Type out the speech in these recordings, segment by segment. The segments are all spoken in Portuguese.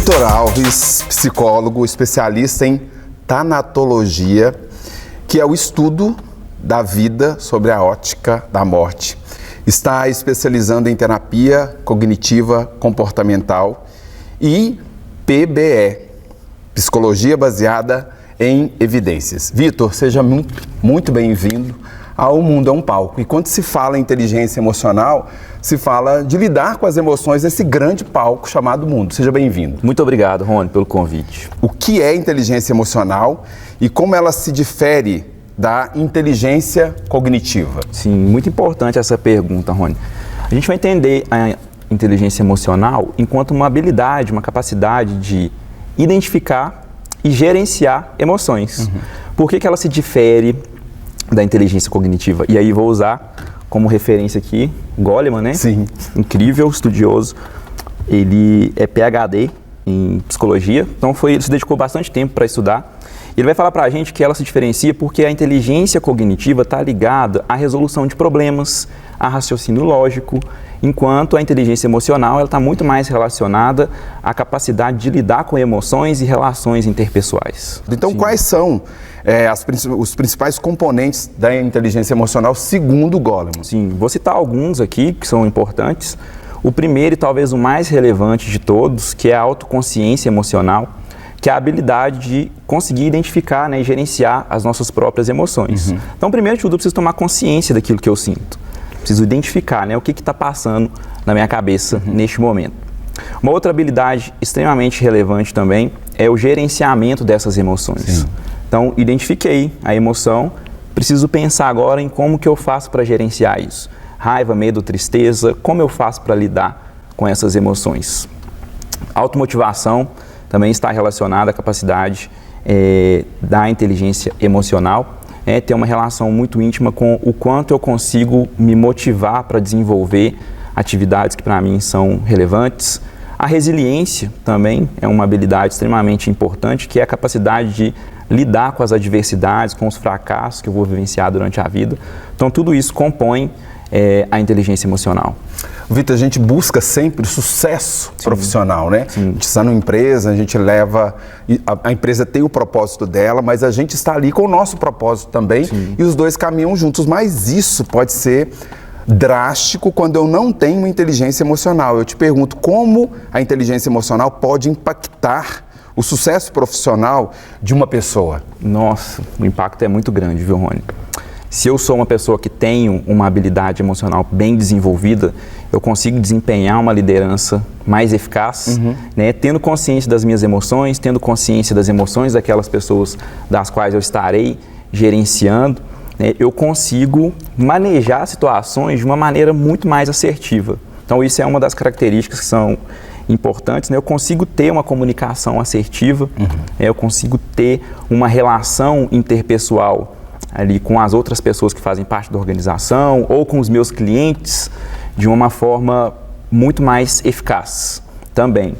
Vitor Alves, psicólogo, especialista em tanatologia, que é o estudo da vida sobre a ótica da morte. Está especializando em terapia cognitiva comportamental e PBE, psicologia baseada em evidências. Vitor, seja muito bem-vindo ao Mundo é um Palco. E quando se fala em inteligência emocional, se fala de lidar com as emoções nesse grande palco chamado mundo. Seja bem-vindo. Muito obrigado, Rony, pelo convite. O que é inteligência emocional e como ela se difere da inteligência cognitiva? Sim, muito importante essa pergunta, Rony. A gente vai entender a inteligência emocional enquanto uma habilidade, uma capacidade de identificar e gerenciar emoções. Por que ela se difere da inteligência cognitiva? E aí vou usar como referência aqui Goleman, né? Sim. Incrível, estudioso. Ele é PhD em psicologia, então ele se dedicou bastante tempo para estudar. Ele vai falar para a gente que ela se diferencia porque a inteligência cognitiva está ligada à resolução de problemas, a raciocínio lógico, enquanto a inteligência emocional está muito mais relacionada à capacidade de lidar com emoções e relações interpessoais. Então, quais são os principais componentes da inteligência emocional segundo Goleman? Sim, vou citar alguns aqui que são importantes. O primeiro e talvez o mais relevante de todos, que é a autoconsciência emocional, que é a habilidade de conseguir identificar, e gerenciar as nossas próprias emoções. Então, primeiro de tudo, eu preciso tomar consciência daquilo que eu sinto. Preciso identificar, o que está passando na minha cabeça neste momento. Uma outra habilidade extremamente relevante também é o gerenciamento dessas emoções. Sim. Então, identifiquei a emoção, preciso pensar agora em como que eu faço para gerenciar isso. Raiva, medo, tristeza, como eu faço para lidar com essas emoções. Automotivação também está relacionada à capacidade da inteligência emocional. Tem uma relação muito íntima com o quanto eu consigo me motivar para desenvolver atividades que para mim são relevantes. A resiliência também é uma habilidade extremamente importante, que é a capacidade de lidar com as adversidades, com os fracassos que eu vou vivenciar durante a vida. Então, tudo isso compõe a inteligência emocional. Vitor, a gente busca sempre o sucesso profissional, né? Sim. A gente está numa empresa, a gente leva... A empresa tem o propósito dela, mas a gente está ali com o nosso propósito também. Sim. E os dois caminham juntos. Mas isso pode ser drástico quando eu não tenho inteligência emocional. Eu te pergunto, como a inteligência emocional pode impactar o sucesso profissional de uma pessoa? Nossa, o impacto é muito grande, viu, Rony? Se eu sou uma pessoa que tenho uma habilidade emocional bem desenvolvida, eu consigo desempenhar uma liderança mais eficaz, tendo consciência das minhas emoções, tendo consciência das emoções daquelas pessoas das quais eu estarei gerenciando, eu consigo manejar situações de uma maneira muito mais assertiva. Então, isso é uma das características que são importantes, Eu consigo ter uma comunicação assertiva, eu consigo ter uma relação interpessoal ali com as outras pessoas que fazem parte da organização ou com os meus clientes de uma forma muito mais eficaz também.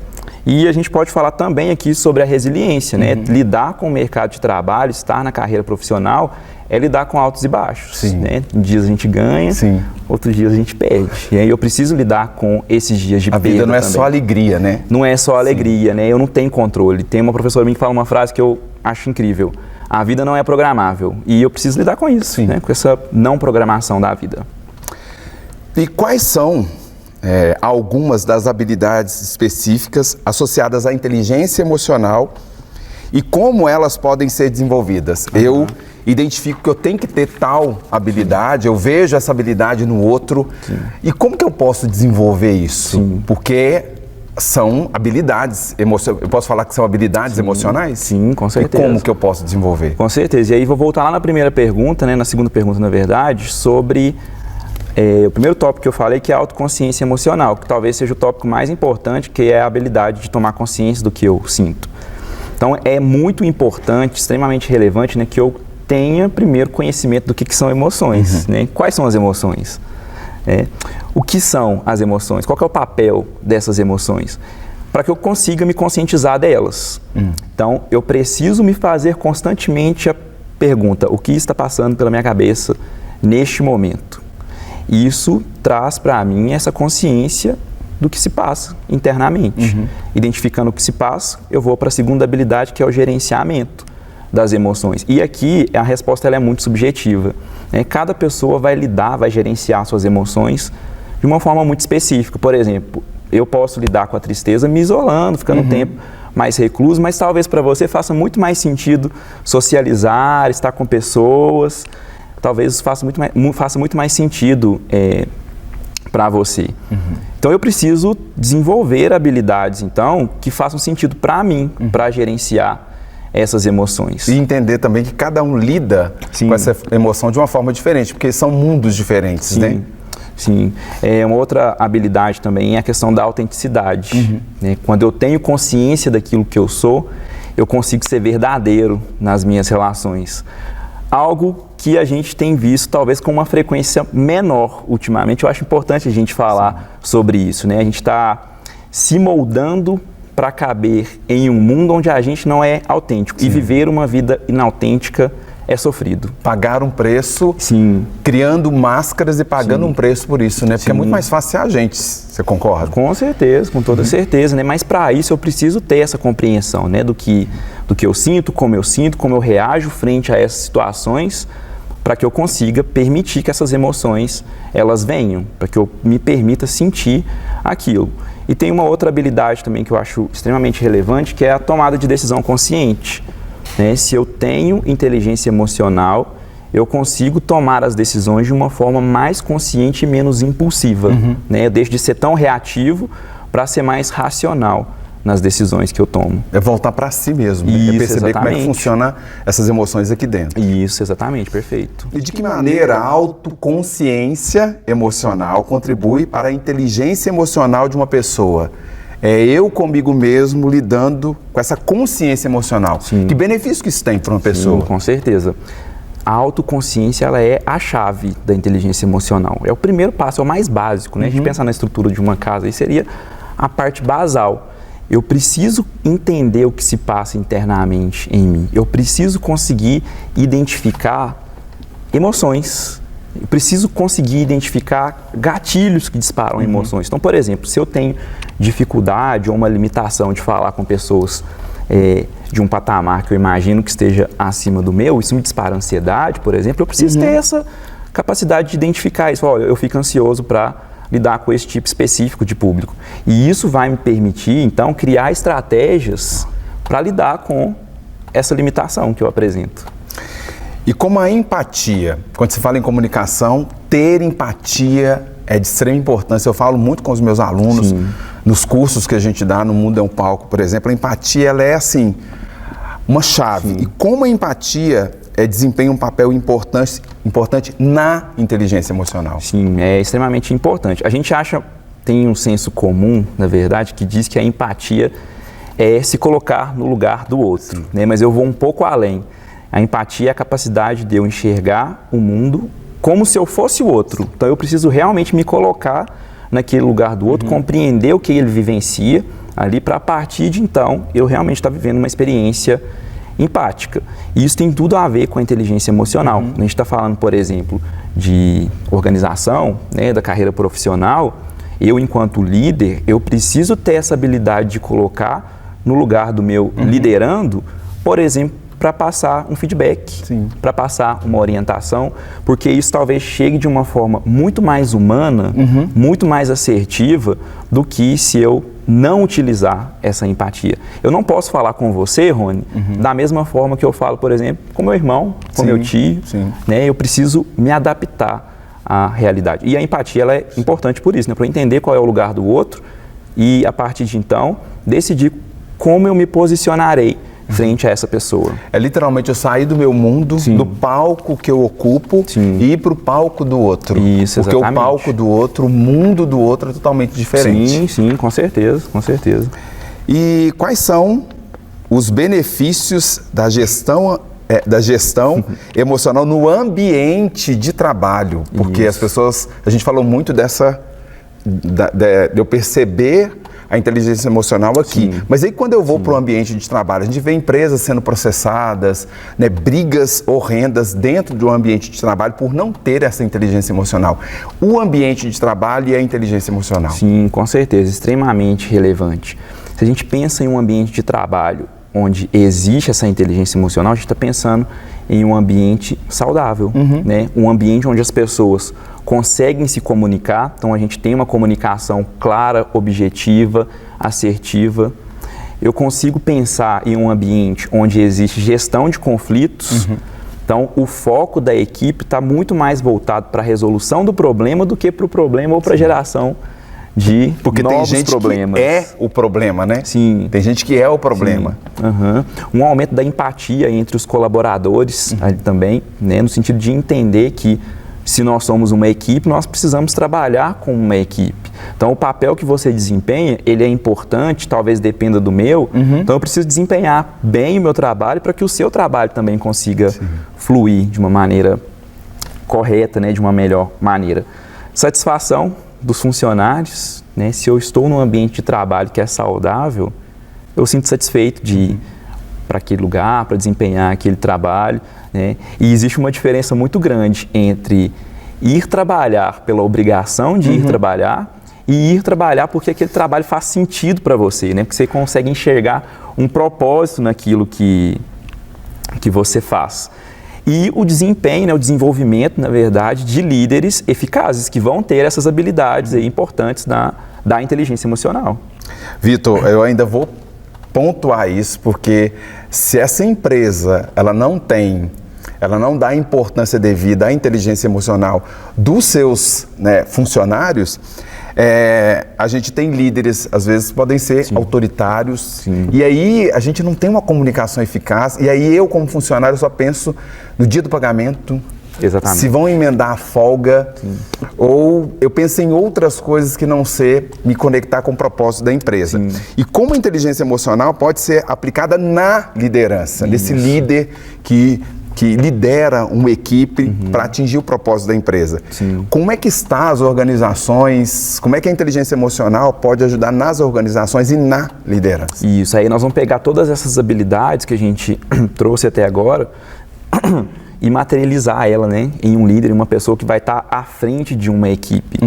E a gente pode falar também aqui sobre a resiliência, Lidar com o mercado de trabalho, estar na carreira profissional, é lidar com altos e baixos, Dias a gente ganha, outros dias a gente perde. E aí eu preciso lidar com esses dias de perda também. A vida não é só alegria, né? Não é só alegria, Eu não tenho controle. Tem uma professora minha que fala uma frase que eu acho incrível. A vida não é programável e eu preciso lidar com isso, com essa não programação da vida. E quais são algumas das habilidades específicas associadas à inteligência emocional e como elas podem ser desenvolvidas? Eu identifico que eu tenho que ter tal habilidade, eu vejo essa habilidade no outro. E como que eu posso desenvolver isso? Porque são habilidades emocionais. Eu posso falar que são habilidades emocionais? Sim, com certeza. E como que eu posso desenvolver? Com certeza. E aí vou voltar lá na primeira pergunta, na segunda pergunta, na verdade, sobre o primeiro tópico que eu falei, que é a autoconsciência emocional, que talvez seja o tópico mais importante, que é a habilidade de tomar consciência do que eu sinto. Então, é muito importante, extremamente relevante, que eu tenha primeiro conhecimento do que são emoções, Quais são as emoções? O que são as emoções? Qual que é o papel dessas emoções? Para que eu consiga me conscientizar delas. Então, eu preciso me fazer constantemente a pergunta, o que está passando pela minha cabeça neste momento? Isso traz para mim essa consciência do que se passa internamente. Identificando o que se passa, eu vou para a segunda habilidade, que é o gerenciamento das emoções. E aqui a resposta ela é muito subjetiva, né? Cada pessoa vai lidar, vai gerenciar suas emoções de uma forma muito específica. Por exemplo, eu posso lidar com a tristeza me isolando, ficando um tempo mais recluso, mas talvez para você faça muito mais sentido socializar, estar com pessoas, talvez faça muito mais sentido para você. Então eu preciso desenvolver habilidades, então, que façam sentido para mim, para gerenciar essas emoções. E entender também que cada um lida com essa emoção de uma forma diferente, porque são mundos diferentes, né? Sim. Uma outra habilidade também é a questão da autenticidade. Né? Quando eu tenho consciência daquilo que eu sou, eu consigo ser verdadeiro nas minhas relações. Algo que a gente tem visto talvez com uma frequência menor ultimamente. Eu acho importante a gente falar sobre isso, né? A gente está se moldando para caber em um mundo onde a gente não é autêntico. E viver uma vida inautêntica é sofrido. Pagar um preço, criando máscaras e pagando um preço por isso, né? Porque é muito mais fácil ser a gente, você concorda? Com certeza, com toda certeza, né? Mas para isso eu preciso ter essa compreensão, né? Do que eu sinto, como eu reajo frente a essas situações, para que eu consiga permitir que essas emoções, elas venham, para que eu me permita sentir aquilo. E tem uma outra habilidade também que eu acho extremamente relevante, que é a tomada de decisão consciente. Né? Se eu tenho inteligência emocional, eu consigo tomar as decisões de uma forma mais consciente e menos impulsiva. Né? Eu deixo de ser tão reativo para ser mais racional nas decisões que eu tomo. É voltar para si mesmo, Isso, é perceber exatamente. como é que funciona essas emoções aqui dentro. Isso, exatamente, perfeito. E de que maneira a autoconsciência emocional contribui para a inteligência emocional de uma pessoa? É eu comigo mesmo lidando com essa consciência emocional. Que benefício que isso tem para uma pessoa? Com certeza. A autoconsciência, ela é a chave da inteligência emocional. É o primeiro passo, é o mais básico, né? A gente pensar na estrutura de uma casa, aí seria a parte basal. Eu preciso entender o que se passa internamente em mim. Eu preciso conseguir identificar emoções. Eu preciso conseguir identificar gatilhos que disparam emoções. Então, por exemplo, se eu tenho dificuldade ou uma limitação de falar com pessoas de um patamar que eu imagino que esteja acima do meu, isso me dispara ansiedade, por exemplo, eu preciso ter essa capacidade de identificar isso. Olha, eu fico ansioso para lidar com esse tipo específico de público. E isso vai me permitir, então, criar estratégias para lidar com essa limitação que eu apresento. E como a empatia, quando se fala em comunicação, ter empatia é de extrema importância. Eu falo muito com os meus alunos, nos cursos que a gente dá no Mundo é um Palco, por exemplo, a empatia ela é assim, uma chave. E como a empatia desempenha um papel importante na inteligência emocional. Sim, é extremamente importante. A gente tem um senso comum, na verdade, que diz que a empatia é se colocar no lugar do outro, né? Mas eu vou um pouco além. A empatia é a capacidade de eu enxergar o mundo como se eu fosse o outro. Então eu preciso realmente me colocar naquele lugar do outro, compreender o que ele vivencia ali, para a partir de então eu realmente estar vivendo uma experiência empática. E isso tem tudo a ver com a inteligência emocional. A gente está falando, por exemplo, de organização, né, da carreira profissional. Eu, enquanto líder, eu preciso ter essa habilidade de colocar no lugar do meu liderando, por exemplo, para passar um feedback, para passar uma orientação, porque isso talvez chegue de uma forma muito mais humana, muito mais assertiva do que se eu não utilizar essa empatia. Eu não posso falar com você, Rony, da mesma forma que eu falo, por exemplo, com meu irmão, com meu tio, né? Eu preciso me adaptar à realidade. E a empatia ela é importante por isso, né? Para eu entender qual é o lugar do outro e, a partir de então, decidir como eu me posicionarei frente a essa pessoa. É literalmente eu sair do meu mundo, do palco que eu ocupo e ir para o palco do outro. Isso, porque o palco do outro, o mundo do outro é totalmente diferente. Sim, com certeza, com certeza. E quais são os benefícios da gestão emocional no ambiente de trabalho? Porque as pessoas, a gente falou muito de eu perceber a inteligência emocional aqui. Sim. Mas aí quando eu vou para o ambiente de trabalho, a gente vê empresas sendo processadas, né, brigas horrendas dentro de um ambiente de trabalho por não ter essa inteligência emocional. O ambiente de trabalho e a inteligência emocional. Sim, com certeza, extremamente relevante. Se a gente pensa em um ambiente de trabalho onde existe essa inteligência emocional, a gente está pensando em um ambiente saudável, né? Um ambiente onde as pessoas conseguem se comunicar, então a gente tem uma comunicação clara, objetiva, assertiva. Eu consigo pensar em um ambiente onde existe gestão de conflitos, então o foco da equipe está muito mais voltado para a resolução do problema do que para o problema ou para a geração de porque novos tem gente problemas. Que é o problema, né? Sim. Tem gente que é o problema. Um aumento da empatia entre os colaboradores ali também, né? No sentido de entender que se nós somos uma equipe, nós precisamos trabalhar com uma equipe. Então, o papel que você desempenha, ele é importante, talvez dependa do meu, então eu preciso desempenhar bem o meu trabalho para que o seu trabalho também consiga fluir de uma maneira correta, né? De uma melhor maneira. Satisfação dos funcionários, né? Se eu estou num ambiente de trabalho que é saudável, eu sinto satisfeito de ir para aquele lugar, para desempenhar aquele trabalho, né? E existe uma diferença muito grande entre ir trabalhar pela obrigação de ir trabalhar e ir trabalhar porque aquele trabalho faz sentido para você, né? Porque você consegue enxergar um propósito naquilo que você faz. E o desempenho, né, o desenvolvimento, na verdade, de líderes eficazes que vão ter essas habilidades aí importantes da inteligência emocional. Vitor, eu ainda vou pontuar isso, porque se essa empresa ela não dá a importância devida à inteligência emocional dos seus, né, funcionários, a gente tem líderes, às vezes podem ser autoritários, e aí a gente não tem uma comunicação eficaz, e aí eu como funcionário só penso no dia do pagamento, Exatamente. Se vão emendar a folga, ou eu penso em outras coisas que não ser me conectar com o propósito da empresa. E como a inteligência emocional pode ser aplicada na liderança, nesse líder que lidera uma equipe para atingir o propósito da empresa. Como é que está as organizações, como é que a inteligência emocional pode ajudar nas organizações e na liderança? Isso, aí nós vamos pegar todas essas habilidades que a gente trouxe até agora e materializar ela, né, em um líder, uma pessoa que vai estar à frente de uma equipe.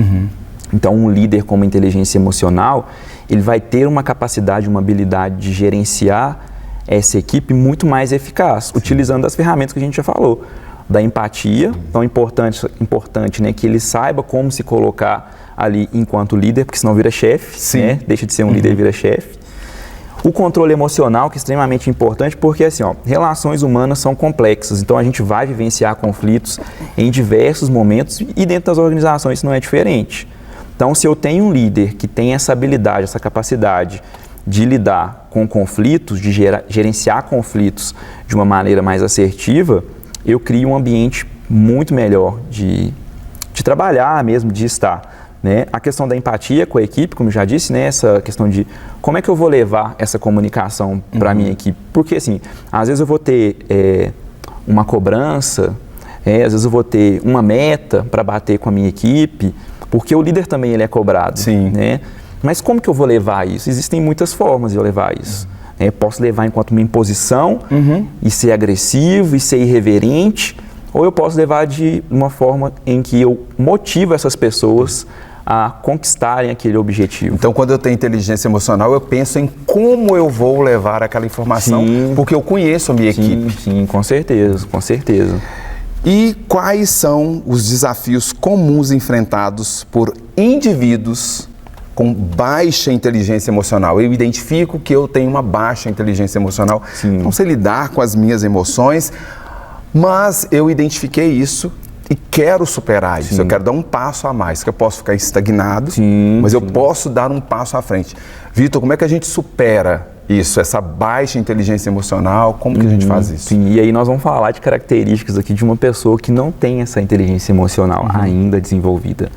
Então, um líder com uma inteligência emocional, ele vai ter uma capacidade, uma habilidade de gerenciar essa equipe muito mais eficaz, utilizando as ferramentas que a gente já falou, da empatia, tão importante, né, que ele saiba como se colocar ali enquanto líder, porque senão vira chefe, né, deixa de ser um líder e vira chefe. O controle emocional, que é extremamente importante, porque assim, relações humanas são complexas, então a gente vai vivenciar conflitos em diversos momentos e dentro das organizações isso não é diferente. Então, se eu tenho um líder que tem essa habilidade, essa capacidade de lidar com conflitos, de gerenciar conflitos de uma maneira mais assertiva, eu crio um ambiente muito melhor de trabalhar mesmo, de estar. Né? A questão da empatia com a equipe, como eu já disse, né? Essa questão de como é que eu vou levar essa comunicação para a minha equipe. Porque, assim, às vezes eu vou ter uma cobrança, às vezes eu vou ter uma meta para bater com a minha equipe, porque o líder também ele é cobrado. Né? Mas como que eu vou levar isso? Existem muitas formas de eu levar isso. Posso levar enquanto uma imposição e ser agressivo e ser irreverente, ou eu posso levar de uma forma em que eu motivo essas pessoas a conquistarem aquele objetivo. Então, quando eu tenho inteligência emocional, eu penso em como eu vou levar aquela informação, porque eu conheço a minha equipe. Sim, com certeza, com certeza. E quais são os desafios comuns enfrentados por indivíduos com baixa inteligência emocional? Eu identifico que eu tenho uma baixa inteligência emocional, não sei lidar com as minhas emoções, mas eu identifiquei isso e quero superar isso, eu quero dar um passo a mais, que eu posso ficar estagnado, mas eu posso dar um passo à frente. Vitor, como é que a gente supera isso, essa baixa inteligência emocional, como que a gente faz isso? E aí nós vamos falar de características aqui de uma pessoa que não tem essa inteligência emocional ainda desenvolvida.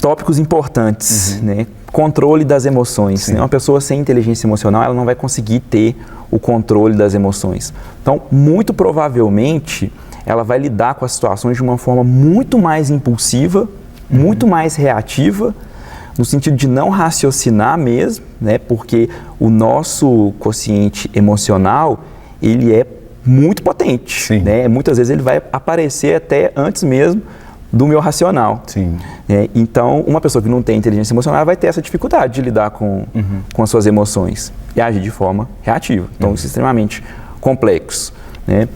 Tópicos importantes, né? Controle das emoções. Né? Uma pessoa sem inteligência emocional, ela não vai conseguir ter o controle das emoções. Então, muito provavelmente, ela vai lidar com as situações de uma forma muito mais impulsiva, muito mais reativa, no sentido de não raciocinar mesmo, né? Porque o nosso quociente emocional, ele é muito potente, Sim. né? Muitas vezes ele vai aparecer até antes mesmo do meu racional. Sim. Então, uma pessoa que não tem inteligência emocional vai ter essa dificuldade de lidar com as suas emoções e agir de forma reativa. Então, isso é extremamente complexo, né?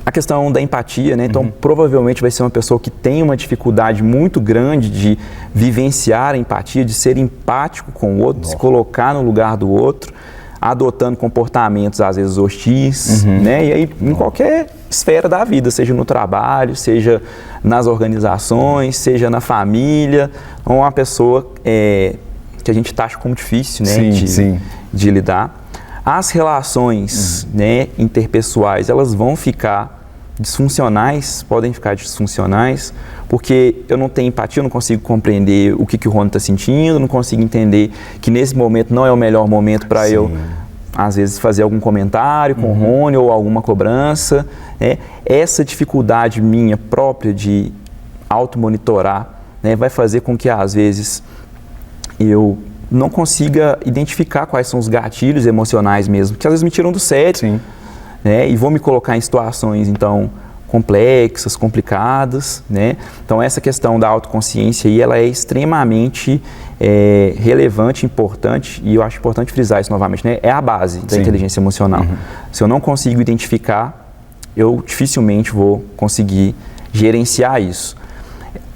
A questão da empatia, né? Então, provavelmente vai ser uma pessoa que tem uma dificuldade muito grande de vivenciar a empatia, de ser empático com o outro, de se colocar no lugar do outro, adotando comportamentos, às vezes, hostis, né? E aí, em qualquer esfera da vida, seja no trabalho, seja nas organizações, seja na família, ou uma pessoa que a gente taxa como difícil, né? De lidar. As relações, né, interpessoais, elas vão ficar disfuncionais, podem ficar disfuncionais, porque eu não tenho empatia, eu não consigo compreender o que o Rony está sentindo, não consigo entender que nesse momento não é o melhor momento para eu, às vezes, fazer algum comentário com o Rony ou alguma cobrança, né? Essa dificuldade minha própria de automonitorar, né, vai fazer com que, às vezes, eu não consiga identificar quais são os gatilhos emocionais mesmo, que às vezes me tiram do sério, né, e vou me colocar em situações, então, complexas, complicadas, né? Então, essa questão da autoconsciência aí, ela é extremamente relevante, importante, e eu acho importante frisar isso novamente, né? É a base da inteligência emocional. Se eu não consigo identificar, eu dificilmente vou conseguir gerenciar isso.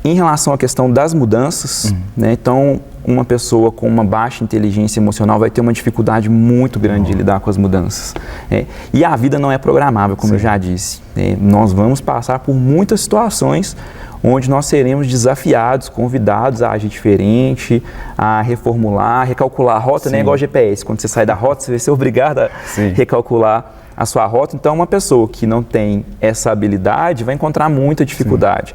Em relação à questão das mudanças, né? Então, uma pessoa com uma baixa inteligência emocional vai ter uma dificuldade muito grande de lidar com as mudanças, né? E a vida não é programável, como eu já disse, né? Nós vamos passar por muitas situações onde nós seremos desafiados, convidados a agir diferente, a reformular, recalcular a rota, né? Igual GPS, quando você sai da rota, você vai ser obrigado a recalcular a sua rota. Então, uma pessoa que não tem essa habilidade vai encontrar muita dificuldade.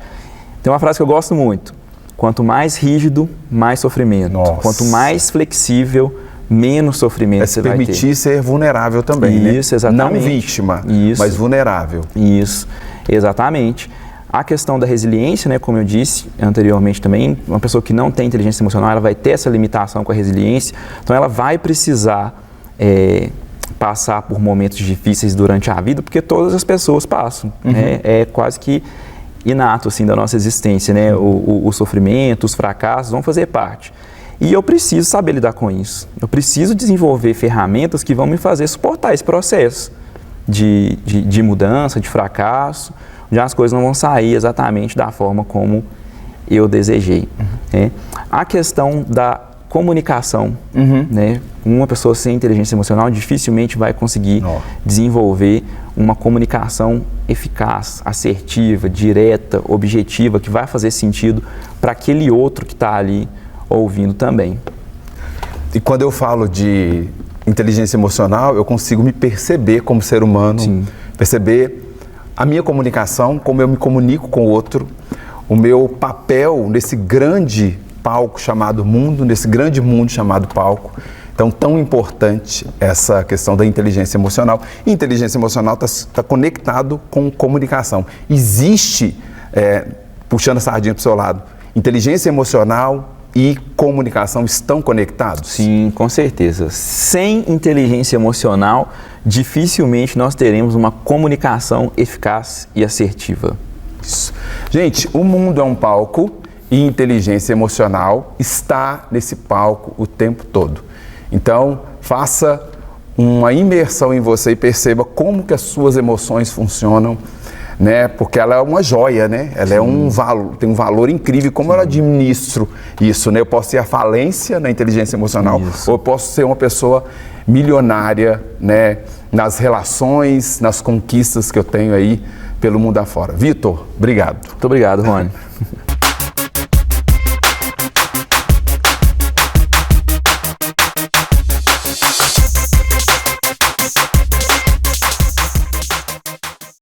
Tem uma frase que eu gosto muito: quanto mais rígido, mais sofrimento. Quanto mais flexível, menos sofrimento você vai ter. Permitir ser vulnerável também, isso, exatamente. Não vítima, mas vulnerável. Isso, exatamente. A questão da resiliência, né, como eu disse anteriormente também, uma pessoa que não tem inteligência emocional, ela vai ter essa limitação com a resiliência, então ela vai precisar passar por momentos difíceis durante a vida, porque todas as pessoas passam, né? É quase que inato, assim, da nossa existência, né? O sofrimento, os fracassos vão fazer parte. E eu preciso saber lidar com isso. Eu preciso desenvolver ferramentas que vão me fazer suportar esse processo de mudança, de fracasso, onde as coisas não vão sair exatamente da forma como eu desejei, né? A questão da comunicação, né? Uma pessoa sem inteligência emocional dificilmente vai conseguir desenvolver uma comunicação eficaz, assertiva, direta, objetiva, que vai fazer sentido para aquele outro que está ali ouvindo também. E quando eu falo de inteligência emocional, eu consigo me perceber como ser humano, perceber a minha comunicação, como eu me comunico com o outro, o meu papel nesse grande palco chamado mundo, nesse grande mundo chamado palco. Então, tão importante essa questão da inteligência emocional. E inteligência emocional está conectado com comunicação. Existe, puxando a sardinha para o seu lado, inteligência emocional e comunicação estão conectados? Sim, com certeza. Sem inteligência emocional, dificilmente nós teremos uma comunicação eficaz e assertiva. Isso. Gente, o mundo é um palco e inteligência emocional está nesse palco o tempo todo. Então, faça uma imersão em você e perceba como que as suas emoções funcionam, né? Porque ela é uma joia, né? Ela tem um valor incrível. Como eu administro isso, né? Eu posso ter a falência na inteligência emocional, ou eu posso ser uma pessoa milionária, né? Nas relações, nas conquistas que eu tenho aí pelo mundo afora. Vitor, obrigado. Muito obrigado, Rony.